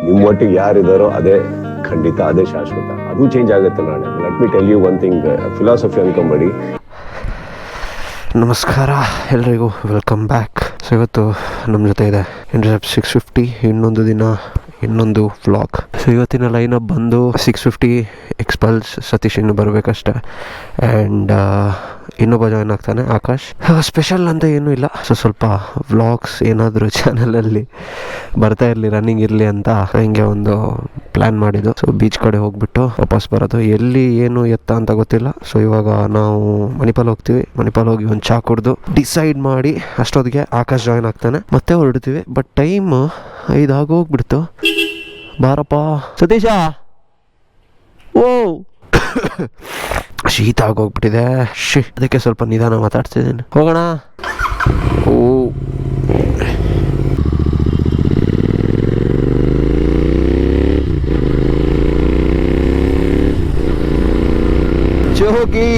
ನಿಮ್ಮ ಒಟ್ಟಿಗೆ ಯಾರಿದಾರೋ ಅದೇ ಖಂಡಿತ, ಅದೇ ಶಾಶ್ವತ. ಅದು ಚೇಂಜ್ ಆಗುತ್ತೆ ನಾಳೆ. Let me tell you one thing, philosophy ಅನ್ಕೊಂಬೇಡಿ. ನಮಸ್ಕಾರ ಎಲ್ರಿಗೂ, ವೆಲ್ಕಮ್ ಬ್ಯಾಕ್. ಸೊ ಇವತ್ತು ನಮ್ಮ ಜೊತೆ ಇದೆ ಇಂಟರ್ಸೆಪ್ಟ್ 650, ಇನ್ನೊಂದು ದಿನ ಇನ್ನೊಂದು ವ್ಲಾಗ್. ಸೊ ಇವತ್ತಿನ ಲೈನಪ್ ಬಂದು 650 ಎಕ್ಸ್ಪಲ್ಸ್, ಸತೀಶ್ ಇನ್ನು ಬರಬೇಕಷ್ಟೆ, ಆ್ಯಂಡ್ ಇನ್ನೊಬ್ಬ ಜಾಯ್ನ್ ಆಗ್ತಾನೆ, ಆಕಾಶ್. ಸ್ಪೆಷಲ್ ಅಂತ ಏನೂ ಇಲ್ಲ, ಸೊ ಸ್ವಲ್ಪ ವ್ಲಾಗ್ಸ್ ಏನಾದರೂ ಚಾನಲಲ್ಲಿ ಬರ್ತಾ ಇರಲಿ, ರನ್ನಿಂಗ್ ಇರಲಿ ಅಂತ ಹಿಂಗೆ ಒಂದು ಪ್ಲ್ಯಾನ್ ಮಾಡಿದ್ದು. ಸೊ ಬೀಚ್ ಕಡೆ ಹೋಗ್ಬಿಟ್ಟು ವಾಪಸ್ ಬರೋದು, ಎಲ್ಲಿ ಏನು ಎತ್ತ ಅಂತ ಗೊತ್ತಿಲ್ಲ. ಸೊ ಇವಾಗ ನಾವು ಮಣಿಪಾಲ್ ಹೋಗ್ತೀವಿ, ಮಣಿಪಾಲ್ ಹೋಗಿ ಒಂದು ಚಾ ಕುಡಿದು ಡಿಸೈಡ್ ಮಾಡಿ ಅಷ್ಟೊತ್ತಿಗೆ ಆಕಾಶ್ ಜಾಯ್ನ್ ಆಗ್ತಾನೆ, ಮತ್ತೆ ಹೊರಡ್ತೀವಿ. But time 5 ಆಗೋಗ್ಬಿಡ್ತು. ಬಾರಪ್ಪ ಸತೀಶ. ಓ ಶೀತ ಆಗೋಗ್ಬಿಟ್ಟಿದೆ, ಅದಕ್ಕೆ ಸ್ವಲ್ಪ ನಿಧಾನ ಮಾತಾಡ್ತಿದ್ದೀನಿ. ಹೋಗೋಣ. ಓ ಜೋಗಿ,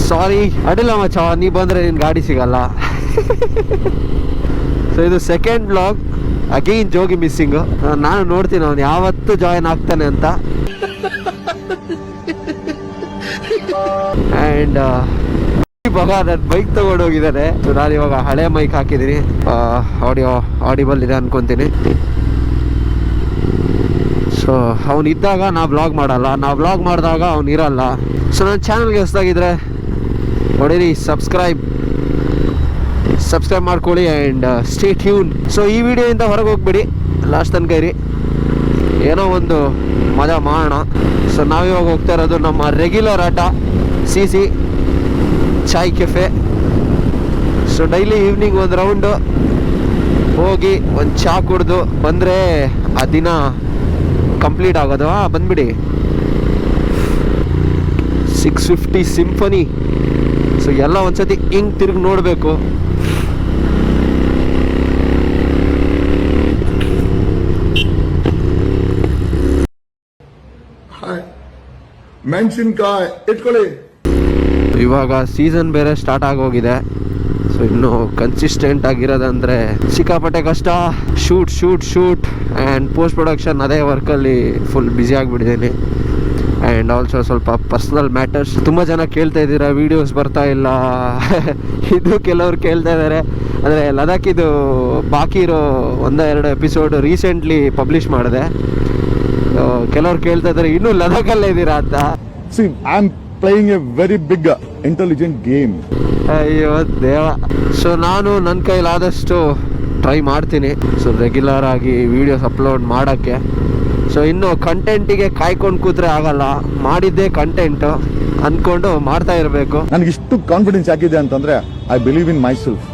ಸಾರಿ ಅಡ್ಡಿಲ್ಲ ಮಚ್ಚ, ನೀ ಬಂದರೆ ನಿನ್ನ ಗಾಡಿ ಸಿಗಲ್ಲ. ಸೊ ಇದು ಸೆಕೆಂಡ್ ಬ್ಲಾಗ್, ಅಗೈನ್ ಜೋಗಿ ಮಿಸ್ಸಿಂಗು. ನಾನು ನೋಡ್ತೀನಿ ಅವನು ಯಾವತ್ತು ಜಾಯಿನ್ ಆಗ್ತಾನೆ ಅಂತ. ಆ್ಯಂಡ್ ಇವಾಗ ನನ್ನ ಬೈಕ್ ತಗೊಂಡು ಹೋಗಿದ್ದಾನೆ. ಸೊ ನಾನು ಇವಾಗ ಹಳೆ ಮೈಕ್ ಹಾಕಿದ್ದೀನಿ, ಆಡಿಬಲ್ ಇದೆ ಅನ್ಕೊತೀನಿ. ಸೊ ಅವನಿದ್ದಾಗ ನಾ ಬ್ಲಾಗ್ ಮಾಡಲ್ಲ, ನಾ ಬ್ಲಾಗ್ ಮಾಡಿದಾಗ ಅವ್ನು ಇರಲ್ಲ. ಸೊ ನನ್ನ ಚಾನಲ್ಗೆ ಹೊಸದಾಗಿದ್ರೆ ಹೊಡೀರಿ, ಸಬ್ಸ್ಕ್ರೈಬ್ ಮಾಡ್ಕೊಳ್ಳಿ ಆ್ಯಂಡ್ ಸ್ಟೇ ಟ್ಯೂನ್. ಸೊ ಈ ವಿಡಿಯೋಯಿಂದ ಹೊರಗೆ ಹೋಗ್ಬಿಡಿ, ಲಾಸ್ಟ್ ತನಕ ಇರಿ, ಏನೋ ಒಂದು ಮಜಾ ಮಾಡೋಣ. ಸೊ ನಾವಿವಾಗ ಹೋಗ್ತಾ ಇರೋದು ನಮ್ಮ ರೆಗ್ಯುಲರ್ ಆಟ CC ಚಾಯ್ ಕೆಫೆ. ಸೊ ಡೈಲಿ ಈವ್ನಿಂಗ್ ಒಂದು ರೌಂಡು ಹೋಗಿ ಒಂದು ಚಾ ಕುಡಿದು ಬಂದರೆ ಆ ದಿನ ಕಂಪ್ಲೀಟ್ ಆಗೋದು. ಬಂದ್ಬಿಡಿ. 650 ಸಿಂಫನಿ. ಸೊ ಎಲ್ಲ ಒಂದ್ಸತಿ ಹಿಂಗೆ ತಿರುಗಿ ನೋಡಬೇಕು. ಮೆಣಸಿನ್ಕಾಯಿ ಇಟ್ಕೊಳ್ಳಿ. ಇವಾಗ ಸೀಸನ್ ಬೇರೆ ಸ್ಟಾರ್ಟ್ ಆಗೋಗಿದೆ. ಸೊ ಇನ್ನು ಕನ್ಸಿಸ್ಟೆಂಟ್ ಆಗಿರೋದಂದರೆ ಸಿಕ್ಕಾಪಟ್ಟೆ ಕಷ್ಟ. ಶೂಟ್ ಆ್ಯಂಡ್ ಪೋಸ್ಟ್ ಪ್ರೊಡಕ್ಷನ್, ಅದೇ ವರ್ಕಲ್ಲಿ ಫುಲ್ ಬ್ಯುಸಿ ಆಗಿಬಿಟ್ಟಿದ್ದೀನಿ. ಆ್ಯಂಡ್ ಆಲ್ಸೋ ಸ್ವಲ್ಪ ಪರ್ಸ್ನಲ್ ಮ್ಯಾಟರ್ಸ್. ತುಂಬ ಜನ ಕೇಳ್ತಾ ಇದ್ದೀರಾ ವೀಡಿಯೋಸ್ ಬರ್ತಾ ಇಲ್ಲ. ಇದು ಕೆಲವ್ರು ಕೇಳ್ತಾ ಇದ್ದಾರೆ. ಅಂದರೆ ಲದಾಖಿದು ಬಾಕಿ ಇರೋ 1-2 ಎಪಿಸೋಡ್ ರೀಸೆಂಟ್ಲಿ ಪಬ್ಲಿಷ್ ಮಾಡಿದೆ. ಕೆಲವ್ರು ಕೇಳ್ತಾ ಇದ್ದಾರೆ ಇನ್ನೂ ಲದಾಖಲ್ಲೇ ಇದ್ದೀರಾ ಅಂತ. See, I'm playing a very big intelligent game. ಅಯ್ಯೋ ದೇವ. ಸೊ ನಾನು ನನ್ನ ಕೈಲಾದಷ್ಟು ಟ್ರೈ ಮಾಡ್ತೀನಿ, ಸೊ ರೆಗ್ಯುಲರ್ ಆಗಿ ವೀಡಿಯೋಸ್ ಅಪ್ಲೋಡ್ ಮಾಡೋಕ್ಕೆ. ಸೊ ಇನ್ನು ಕಂಟೆಂಟಿಗೆ ಕಾಯ್ಕೊಂಡು ಕೂತ್ರೆ ಆಗಲ್ಲ, ಮಾಡಿದ್ದೇ ಕಂಟೆಂಟು ಅಂದ್ಕೊಂಡು ಮಾಡ್ತಾ ಇರಬೇಕು. ನನಗೆ ಇಷ್ಟು ಕಾನ್ಫಿಡೆನ್ಸ್ ಯಾಕಿದೆ ಅಂತಂದ್ರೆ I believe in myself.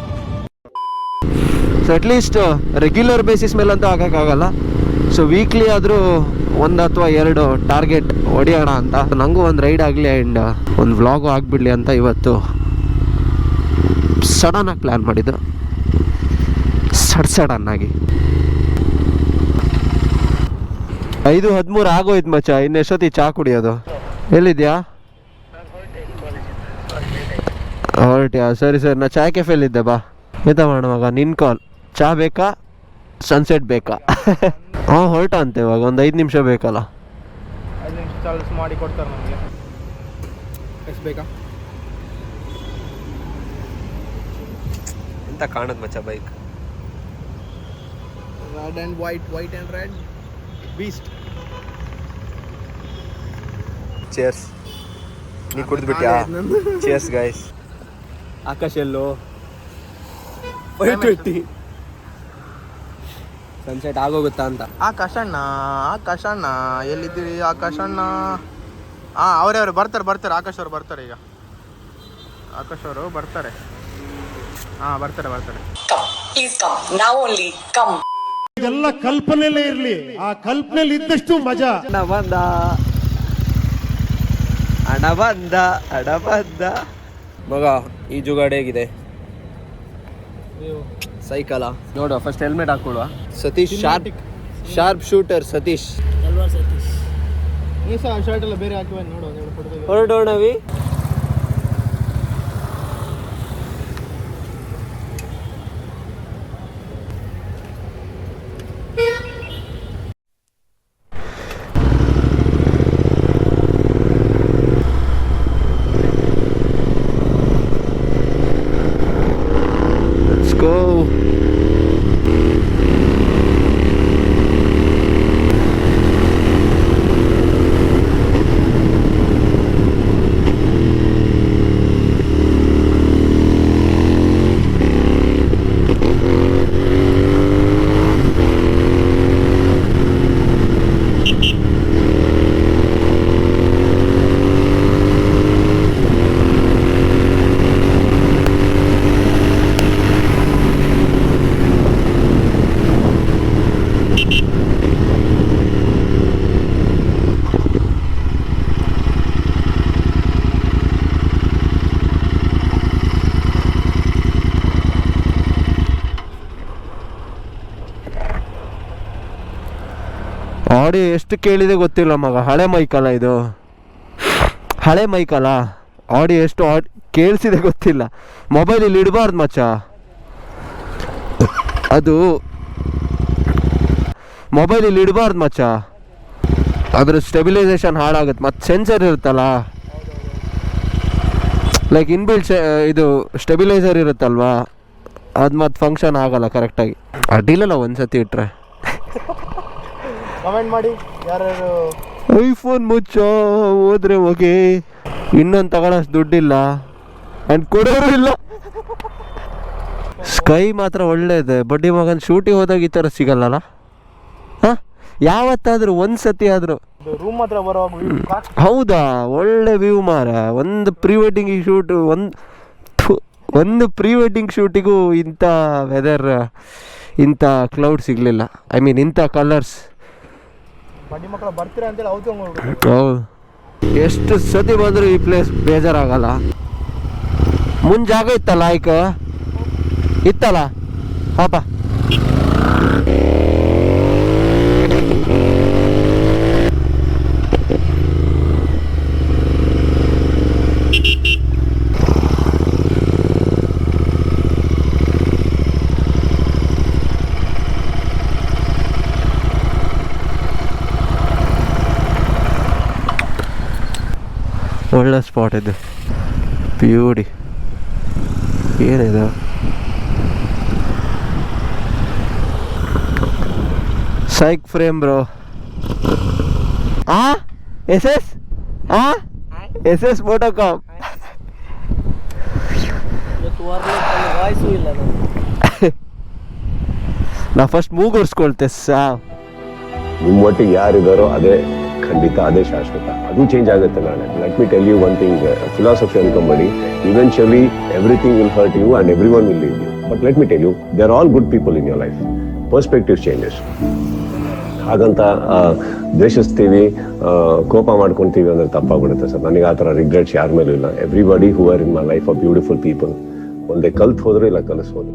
So at least regular basis ಮೇಲಂತೂ ಆಗೋಕ್ಕಾಗಲ್ಲ. ಸೊ ವೀಕ್ಲಿ ಆದರೂ 1 ಅಥವಾ 2 ಟಾರ್ಗೆಟ್ ಹೊಡೆಯೋಣ ಅಂತ. ನನಗೂ ಒಂದು ರೈಡ್ ಆಗಲಿ ಆ್ಯಂಡ್ ಒಂದು ವ್ಲಾಗು ಆಗಿಬಿಡಲಿ ಅಂತ ಇವತ್ತು ಸಡನ್ನಾಗಿ ಪ್ಲ್ಯಾನ್ ಮಾಡಿದ್ದು. ಸಡನ್ನಾಗಿ 5:13 ಆಗೋಯ್ತು ಮಚ್ಚ. ಇನ್ನೆಷ್ಟೊತ್ತಿ ಚಾ ಕುಡಿಯೋದು? ಎಲ್ಲಿದ್ಯಾ? ಹೊರಟ್ಯಾ? ಸರಿ ನಾ ಚಾಯ್ ಕೆಫೆಲ್ಲಿದ್ದೆ, ಬಾ ಎಂತ ಮಾಡುವಾಗ ನಿನ್ನ ಕಾಲ್. ಚಾ ಬೇಕಾ, ಸನ್ಸೆಟ್ ಬೇಕಾ? ಹೊರಟ ಅಂತೆ. ಇವಾಗ ಒಂದು 5 ನಿಮಿಷ ಬೇಕಲ್ಲ. 5 ನಿಮಿಷ ಚಾರ್ಜ್ ಮಾಡಿ ಕೊಡ್ತಾರೆ ನಮಗೆ. ಎಷ್ಟು ಬೇಕಾ? ಎಂತ ಕಾಣುತ್ತೆ ಮಚ್ಚ bike? Red and white and red beast. Cheers. ನೀ ಕುಡಿದ್ಬಿಟ್ಯಾ? Cheers guys. ಆಕಾಶ್ ಎಲ್ಲೋ 520 ಸನ್ಸೆಟ್ ಆಗೋಗುತ್ತಾ ಅಂತ. ಆಕಾಶಣ್ಣ ಎಲ್ಲಿದ್ದೀರಿ ಆಕಾಶಣ್ಣ? ಅವರವರು ಬರ್ತಾರೆ. ಆಕಾಶ್ ಅವರು ಬರ್ತಾರೆ. ಈಗ ಆಕಾಶ್ ಅವರು ಬರ್ತಾರೆ. ಬರ್ತಾರೆ. ಇದೆಲ್ಲ ಕಲ್ಪನೆಯಲ್ಲೇ ಇರ್ಲಿ, ಆ ಕಲ್ಪನೆಯಲ್ಲಿ ಇದ್ದಷ್ಟು ಮಜಾ. ಹಣ ಬಂದ ಮಗ. ಈ ಜುಗಾಡಿ ಹೇಗಿದೆ? ಸೈಕಲ ನೋಡುವ. ಫಸ್ಟ್ ಹೆಲ್ಮೆಟ್ ಹಾಕೊಳ್ಳುವ. Satish sharp shooter Satish. ಈ ಶರ್ಟ್ ಎಲ್ಲ ಬೇರೆ ಹಾಕಿ ನೋಡು. ಹೊರಡೋಣವಿ. ಆಡಿಯೋ ಎಷ್ಟು ಕೇಳಿದೆ ಗೊತ್ತಿಲ್ಲ ಮಗ, ಹಳೆ ಮೈಕಲ್ಲ ಇದು, ಹಳೆ ಮೈಕಲ್ಲ. ಆಡಿಯೋ ಎಷ್ಟು ಕೇಳಿಸಿದೆ ಗೊತ್ತಿಲ್ಲ. ಮೊಬೈಲಲ್ಲಿ ಇಡಬಾರ್ದು ಮಚ್ಚ, ಅದು ಮೊಬೈಲಲ್ಲಿ ಇಡಬಾರ್ದು ಮಚ್ಚ, ಅದ್ರ ಸ್ಟೆಬಿಲೈಸೇಷನ್ ಹಾಳಾಗುತ್ತೆ. ಮತ್ತು ಸೆನ್ಸರ್ ಇರುತ್ತಲ್ಲ, ಲೈಕ್ ಇನ್ಬಿಲ್ಟ್ ಇದು ಸ್ಟೆಬಿಲೈಸರ್ ಇರುತ್ತಲ್ವಾ, ಅದು ಮತ್ತು ಫಂಕ್ಷನ್ ಆಗಲ್ಲ ಕರೆಕ್ಟಾಗಿ. ಅಡ್ಡಿಲ್ಲಲ್ಲ ಒಂದ್ಸತಿ ಇಟ್ರೆ. ಕಮೆಂಟ್ ಮಾಡಿ ಯಾರ್ಯಾರು ಐಫೋನ್ ಮುಚ್ಚ ಹೋದ್ರೆ ಹೋಗಿ, ಇನ್ನೊಂದು ತಗೊಳ್ಳೋಷ್ಟು ದುಡ್ಡಿಲ್ಲ ಆ್ಯಂಡ್ ಕೊಡೋರು ಇಲ್ಲ. ಸ್ಕೈ ಮಾತ್ರ ಒಳ್ಳೇದೆ, ಬಡ್ಡಿ ಮಗನ ಶೂಟಿಗೆ ಹೋದಾಗ ಈ ಥರ ಸಿಗಲ್ಲಲ್ಲ. ಹಾಂ, ಯಾವತ್ತಾದರೂ ಒಂದು ಸತಿ ಆದರೂ. ರೂಮ್ ಹತ್ರ ಬರುವಾಗ ಹೌದಾ, ಒಳ್ಳೆ ವ್ಯೂ ಮಾರ. ಒಂದು ಪ್ರೀ ವೆಡ್ಡಿಂಗ್ ಶೂಟ್, ಒಂದು ಪ್ರೀ ವೆಡ್ಡಿಂಗ್ ಶೂಟಿಗೂ ಇಂಥ ವೆದರ್, ಇಂಥ ಕ್ಲೌಡ್ ಸಿಗಲಿಲ್ಲ. ಐ ಮೀನ್ ಇಂಥ ಕಲರ್ಸ್. ಬಡ್ಡಿ ಮಕ್ಕಳು ಬರ್ತೀರಾ ಅಂತೇಳಿ ಅವತ್ತು ಹೌದು, ಎಷ್ಟು ಸತಿ ಬಂದರೂ ಈ ಪ್ಲೇಸ್ ಬೇಜಾರಾಗಲ್ಲ. ಮುಂದೆ ಜಾಗ ಇತ್ತಲ್ಲ, ಇತ್ತಲ್ಲ ಪಾಪ. ಒಳ್ಳೆ ಸ್ಪಾಟ್ ಇದು, ಬ್ಯೂಟಿ. ಏನಿದು psych frame bro. S S ಫೋಟೋಕಾಮ್. ವಾಯ್ಸು ಇಲ್ಲ ನಾ ಫಸ್ಟ್ ಮೂಗುರ್ಸ್ಕೊಳ್ತೆ ಸಾವ್. ನಿಮ್ಮ ಒಟ್ಟಿಗೆ ಯಾರಿದಾರೋ ಅದೇ ಖಂಡಿತ, ಅದೇ ಶಾಶ್ವತ. ಅದು ಚೇಂಜ್ ಆಗುತ್ತೆ ನಾಳೆ. Let me tell you one thing, philosophy ಅನ್ಕೊಂಬೇಡಿ. Eventually everything will hurt you and everyone will leave you. But let me tell you, they are all good people in your life. Perspective changes. ಹಾಗಂತ ದ್ವೇಷಿಸ್ತೀವಿ, ಕೋಪ ಮಾಡ್ಕೊತೀವಿ ಅಂದ್ರೆ ತಪ್ಪಾಗ್ಬಿಡುತ್ತೆ sir. ನನಗೆ ಆ ಥರ regrets ಯಾರ ಮೇಲೂ ಇಲ್ಲ. Everybody who are in my life or beautiful people. ಒಂದೇ ಕಲ್ತು ಹೋದ್ರೆ ಇಲ್ಲ ಕಲಿಸ್ಬೋದು.